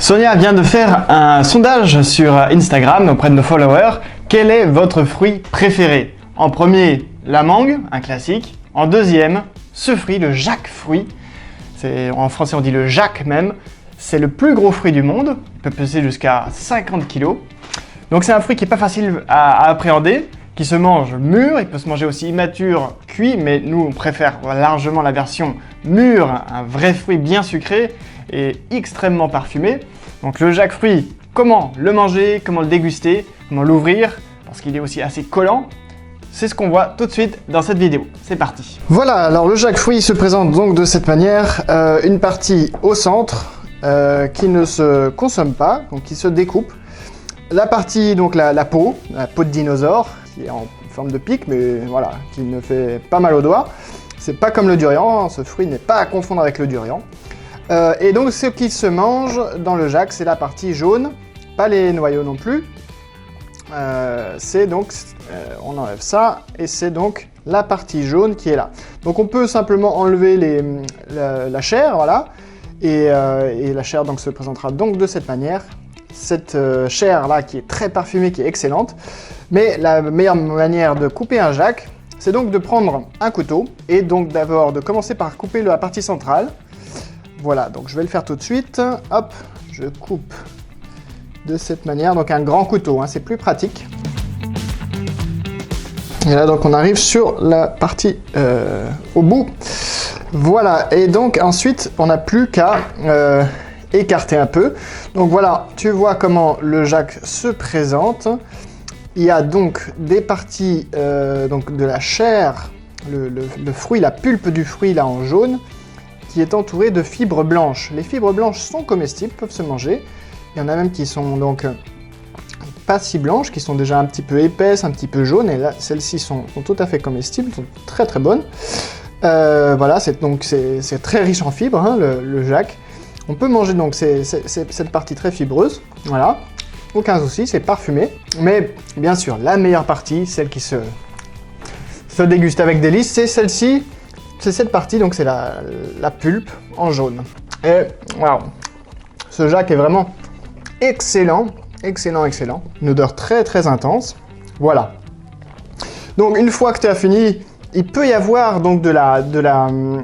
Sonia vient de faire un sondage sur Instagram auprès de nos followers. Quel est votre fruit préféré? En premier, la mangue, un classique. En deuxième, ce fruit, le jackfruit. En français, on dit le jack même. C'est le plus gros fruit du monde. Il peut peser jusqu'à 50 kg. Donc c'est un fruit qui n'est pas facile à appréhender, qui se mange mûr. Il peut se manger aussi immature, cuit, mais nous on préfère largement la version mûre, un vrai fruit bien sucré et extrêmement parfumé. Donc le jackfruit, comment le manger, comment le déguster, comment l'ouvrir, parce qu'il est aussi assez collant. C'est ce qu'on voit tout de suite dans cette vidéo. C'est parti. Voilà, alors le jackfruit se présente donc de cette manière. Une partie au centre qui ne se consomme pas, donc qui se découpe. La partie, donc la peau de dinosaure, qui est en forme de pic, mais voilà, qui ne fait pas mal aux doigts. C'est pas comme le durian, ce fruit n'est pas à confondre avec le durian. Et donc ce qui se mange dans le jack, c'est la partie jaune, pas les noyaux non plus. C'est donc, on enlève ça, et c'est donc la partie jaune qui est là. Donc on peut simplement enlever la chair, voilà, et la chair donc se présentera donc de cette manière. Cette chair là qui est très parfumée, qui est excellente. Mais la meilleure manière de couper un jack, c'est donc de prendre un couteau, et donc d'abord de commencer par couper la partie centrale. Voilà, donc je vais le faire tout de suite. Hop, je coupe de cette manière, donc un grand couteau, hein, c'est plus pratique. Et là donc on arrive sur la partie au bout. Voilà, et donc ensuite on n'a plus qu'à écarter un peu. Donc voilà, tu vois comment le jack se présente. Il y a donc des parties donc de la chair, le fruit, la pulpe du fruit là en jaune, qui est entourée de fibres blanches. Les fibres blanches sont comestibles, peuvent se manger. Il y en a même qui sont donc pas si blanches, qui sont déjà un petit peu épaisses, un petit peu jaunes, et là celles-ci sont tout à fait comestibles, sont très très bonnes. Voilà, c'est très riche en fibres, hein, le jack. On peut manger donc cette partie très fibreuse, voilà, aucun souci, c'est parfumé. Mais bien sûr, la meilleure partie, celle qui se déguste avec délice, c'est celle-ci, c'est cette partie, donc c'est la pulpe en jaune. Et waouh, ce jack est vraiment excellent, excellent, excellent. Une odeur très très intense, voilà. Donc une fois que tu as fini, il peut y avoir donc une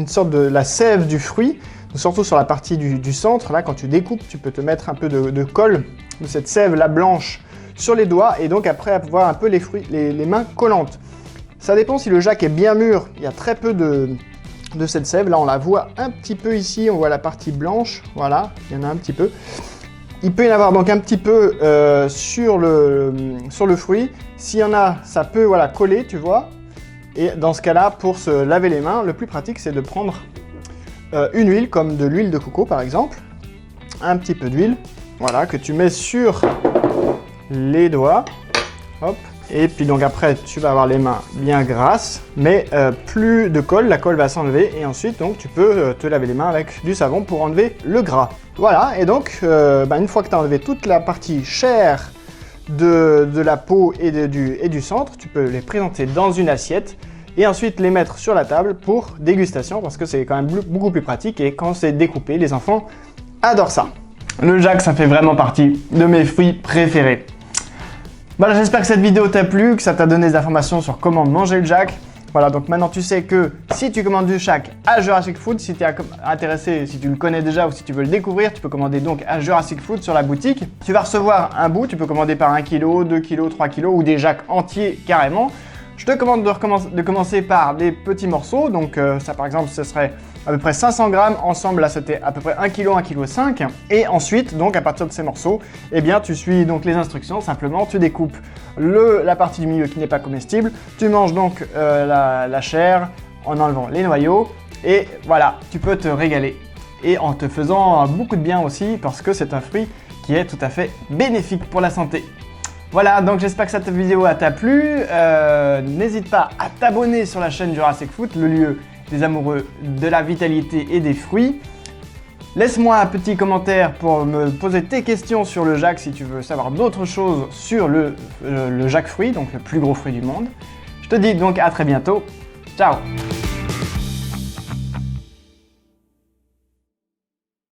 sorte de la sève du fruit, surtout sur la partie du centre. Là, quand tu découpes, tu peux te mettre un peu de colle, de cette sève là blanche sur les doigts, et donc après avoir un peu les mains collantes. Ça dépend si le jack est bien mûr, il y a très peu de cette sève. Là, on la voit un petit peu ici, on voit la partie blanche, voilà, il y en a un petit peu. Il peut y en avoir donc un petit peu sur le fruit. S'il y en a, ça peut voilà, coller, tu vois. Et dans ce cas-là, pour se laver les mains, le plus pratique, c'est de prendre une huile, comme de l'huile de coco par exemple. Un petit peu d'huile, voilà, que tu mets sur les doigts. Hop. Et puis donc après, tu vas avoir les mains bien grasses, mais plus de colle, la colle va s'enlever. Et ensuite, donc, tu peux te laver les mains avec du savon pour enlever le gras. Voilà, et donc, une fois que tu as enlevé toute la partie chair de la peau et du centre, tu peux les présenter dans une assiette et ensuite les mettre sur la table pour dégustation, parce que c'est quand même beaucoup plus pratique, et quand c'est découpé, les enfants adorent ça. Le jack, ça fait vraiment partie de mes fruits préférés. Voilà, j'espère que cette vidéo t'a plu, que ça t'a donné des informations sur comment manger le jack. Voilà, donc maintenant tu sais que si tu commandes du jack à Jurassic Food, si tu es intéressé, si tu le connais déjà ou si tu veux le découvrir, tu peux commander donc à Jurassic Food sur la boutique. Tu vas recevoir un bout, tu peux commander par 1 kg, 2 kg, 3 kg ou des jacks entiers carrément. Je te commande de commencer par des petits morceaux, donc ça par exemple ce serait à peu près 500 grammes, ensemble là c'était à peu près 1 kg, 1,5 kg. Et ensuite, donc à partir de ces morceaux, eh bien tu suis donc les instructions, simplement tu découpes la partie du milieu qui n'est pas comestible, tu manges donc la chair en enlevant les noyaux, et voilà, tu peux te régaler. Et en te faisant beaucoup de bien aussi, parce que c'est un fruit qui est tout à fait bénéfique pour la santé. Voilà, donc j'espère que cette vidéo t'a plu. N'hésite pas à t'abonner sur la chaîne Jurassic Food, le lieu des amoureux de la vitalité et des fruits. Laisse-moi un petit commentaire pour me poser tes questions sur le jack si tu veux savoir d'autres choses sur le jackfruit, donc le plus gros fruit du monde. Je te dis donc à très bientôt. Ciao!